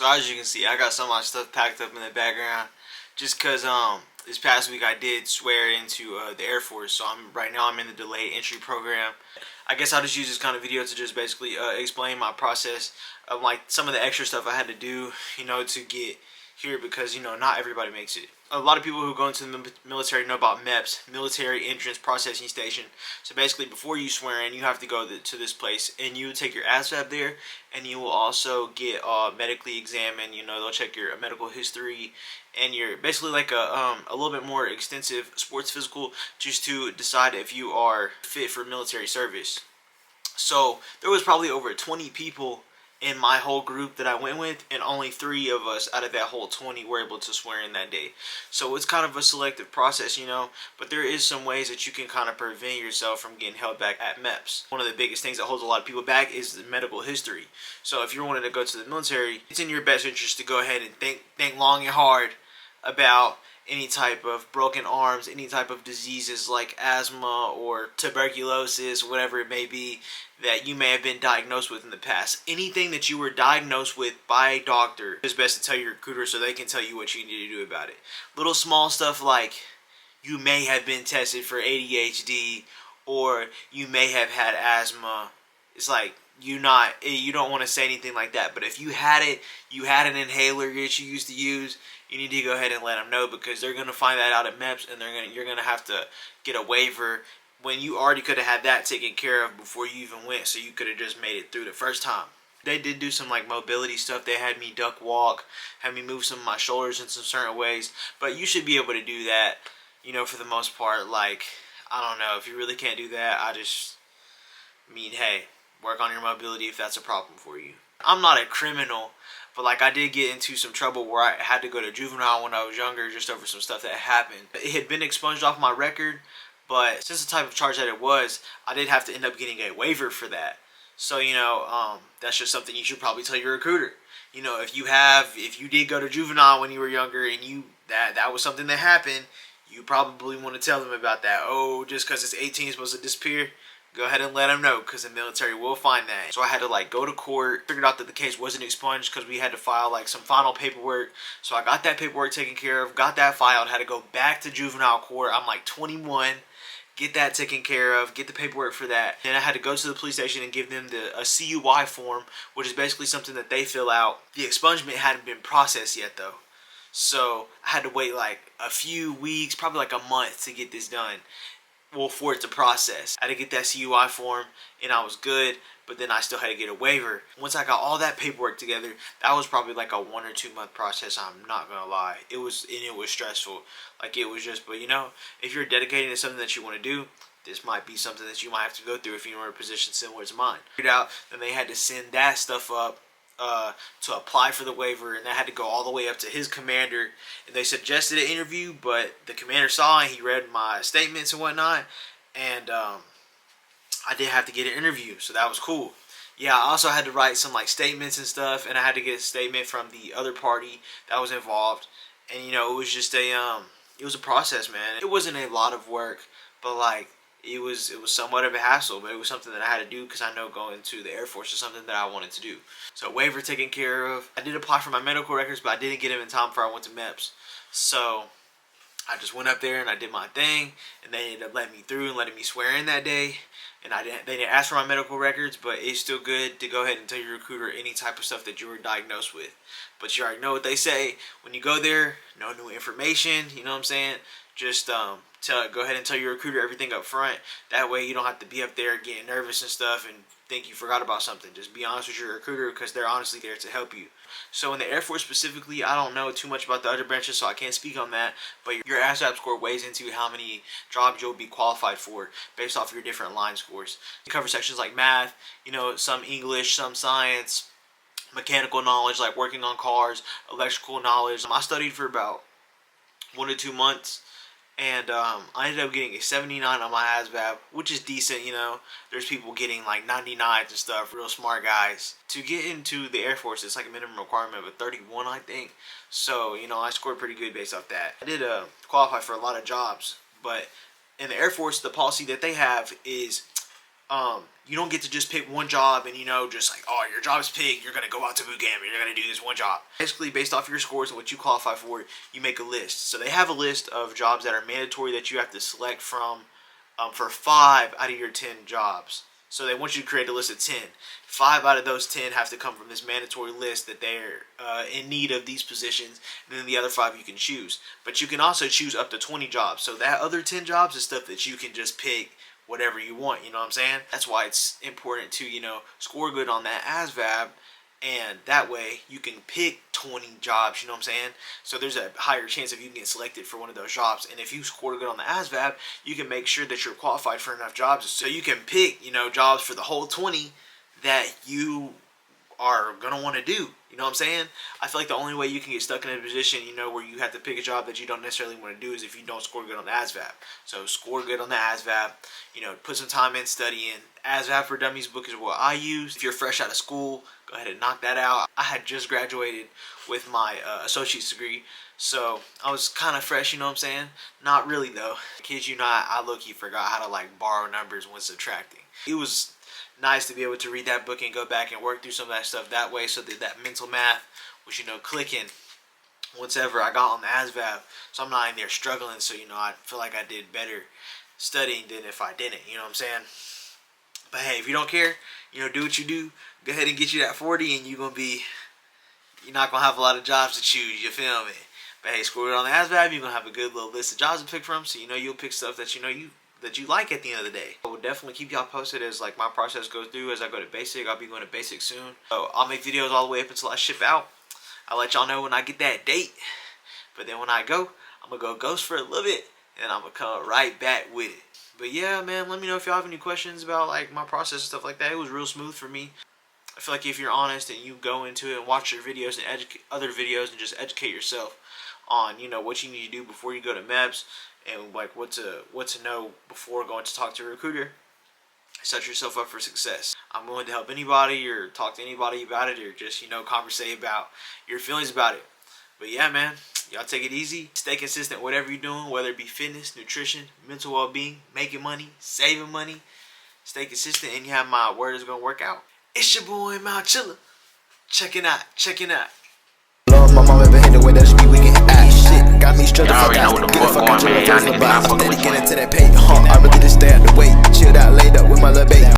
So as you can see, I got some of my stuff packed up in the background, just cause this past week I did swear into the Air Force. So right now I'm in the delayed entry program. I guess I'll just use this kind of video to just basically explain my process of like some of the extra stuff I had to do, to get here, because not everybody makes it. A lot of people who go into the military know about MEPS, Military Entrance Processing Station. So basically, before you swear in, you have to go to this place, and you take your ASVAB there, and you will also get medically examined. They'll check your medical history, and you're basically like a little bit more extensive sports physical, just to decide if you are fit for military service. So there was probably over 20 people in my whole group that I went with, and only 3 of us out of that whole 20 were able to swear in that day. So it's kind of a selective process, but there is some ways that you can kind of prevent yourself from getting held back at MEPS. One of the biggest things that holds a lot of people back is the medical history. So if you're wanting to go to the military, it's in your best interest to go ahead and think long and hard about any type of broken arms, any type of diseases like asthma or tuberculosis, whatever it may be, that you may have been diagnosed with in the past. Anything that you were diagnosed with by a doctor, it's best to tell your recruiter so they can tell you what you need to do about it. Little small stuff like you may have been tested for ADHD, or you may have had asthma. It's like you don't want to say anything like that, but if you had it, you had an inhaler that you used to use, you need to go ahead and let them know, because they're going to find that out at MEPS, and you're going to have to get a waiver when you already could have had that taken care of before you even went, so you could have just made it through the first time. They did do some like mobility stuff. They had me duck walk, had me move some of my shoulders in some certain ways, but you should be able to do that, for the most part. Like, I don't know, if you really can't do that, hey, work on your mobility if that's a problem for you. I'm not a criminal, but like I did get into some trouble where I had to go to juvenile when I was younger, just over some stuff that happened. It had been expunged off my record, but since the type of charge that it was, I did have to end up getting a waiver for that. So that's just something you should probably tell your recruiter. If you did go to juvenile when you were younger, and that was something that happened, you probably want to tell them about that. Oh, just because it's 18 is supposed to disappear? Go ahead and let them know, because the military will find that. So I had to go to court, figured out that the case wasn't expunged because we had to file some final paperwork. So I got that paperwork taken care of, got that filed, had to go back to juvenile court. I'm 21, get that taken care of, get the paperwork for that. Then I had to go to the police station and give them a CUI form, which is basically something that they fill out. The expungement hadn't been processed yet though. So I had to wait a few weeks, probably a month, to get this done. Well, for it to process. I had to get that CUI form, and I was good, but then I still had to get a waiver. Once I got all that paperwork together, that was probably a 1 or 2 month process. I'm not gonna lie. It was stressful. But if you're dedicated to something that you want to do, this might be something that you might have to go through if you're in a position similar to mine. Figured out, then they had to send that stuff up to apply for the waiver, and that had to go all the way up to his commander. And they suggested an interview, but the commander saw and he read my statements and whatnot, and I did have to get an interview, so that was cool. Yeah, I also had to write some statements and stuff, and I had to get a statement from the other party that was involved, and it was just it was a process, man. It wasn't a lot of work, but it was somewhat of a hassle, but it was something that I had to do because I know going to the Air Force is something that I wanted to do. So waiver taken care of. I did apply for my medical records, but I didn't get them in time before I went to MEPS. So I just went up there and I did my thing, and they ended up letting me through and letting me swear in that day. And they didn't ask for my medical records, but it's still good to go ahead and tell your recruiter any type of stuff that you were diagnosed with. But you already know what they say. When you go there, no new information, you know what I'm saying? Just go ahead and tell your recruiter everything up front. That way you don't have to be up there getting nervous and stuff and think you forgot about something. Just be honest with your recruiter, because they're honestly there to help you. So in the Air Force specifically, I don't know too much about the other branches, so I can't speak on that. But your ASVAB score weighs into how many jobs you'll be qualified for based off your different line scores. You cover sections like math, some English, some science, mechanical knowledge like working on cars, electrical knowledge. I studied for about 1 to 2 months, and I ended up getting a 79 on my ASVAB, which is decent. There's people getting 99s and stuff, real smart guys. To get into the Air Force, it's a minimum requirement of a 31, I think. So I scored pretty good based off that. I did qualify for a lot of jobs, but in the Air Force, the policy that they have is you don't get to just pick one job and, you know, just like, oh, your job is picked, you're going to go out to boot camp and you're going to do this one job. Basically, based off your scores and what you qualify for, you make a list. So they have a list of jobs that are mandatory that you have to select from for 5 out of your 10 jobs. So they want you to create a list of 10. 5 out of those 10 have to come from this mandatory list that they're in need of these positions. And then the other 5 you can choose. But you can also choose up to 20 jobs. So that other 10 jobs is stuff that you can just pick whatever you want, you know what I'm saying? That's why it's important to, you know, score good on that ASVAB, and that way you can pick 20 jobs, you know what I'm saying? So there's a higher chance of you getting selected for one of those jobs. And if you score good on the ASVAB, you can make sure that you're qualified for enough jobs so you can pick, you know, jobs for the whole 20 that you are going to want to do. You know what I'm saying? I feel like the only way you can get stuck in a position, you know, where you have to pick a job that you don't necessarily want to do is if you don't score good on the ASVAB. So score good on the ASVAB, you know, put some time in studying. ASVAB for Dummies book is what I use. If you're fresh out of school, go ahead and knock that out. I had just graduated with my associate's degree, so I was kind of fresh, you know what I'm saying? Not really though. Kids, you know, I low-key forgot how to like borrow numbers when subtracting. It was nice to be able to read that book and go back and work through some of that stuff that way, so that mental math was, you know, clicking once ever I got on the ASVAB. So I'm not in there struggling, so, you know, I feel like I did better studying than if I didn't, you know what I'm saying? But hey, if you don't care, you know, do what you do. Go ahead and get you that 40 and you're not going to have a lot of jobs to choose, you feel me? But hey, score it on the ASVAB, you're going to have a good little list of jobs to pick from, so you know you'll pick stuff that you know that you like at the end of the day. I will definitely keep y'all posted as like my process goes through. As I go to basic, I'll be going to basic soon. So I'll make videos all the way up until I ship out. I'll let y'all know when I get that date. But then when I go, I'm going to go ghost for a little bit, and I'm going to come right back with it. But yeah, man, let me know if y'all have any questions about like my process and stuff like that. It was real smooth for me. I feel like if you're honest and you go into it and watch your videos and educate other videos and just educate yourself on, you know, what you need to do before you go to MEPS, and like what to know before going to talk to a recruiter, set yourself up for success. I'm willing to help anybody or talk to anybody about it, or just, you know, conversate about your feelings about it. But yeah, man, y'all take it easy. Stay consistent whatever you're doing, whether it be fitness, nutrition, mental well-being, making money, saving money. Stay consistent and you have my word is gonna work out. It's your boy Mount Chilla. Checking out. Love my mom ever hit the way that she be wicked. Shit, got me struggling for guys to get the fuck out your face. I'm steady getting to that pay. I really just stay out the way. Chilled out, laid up with my little baby.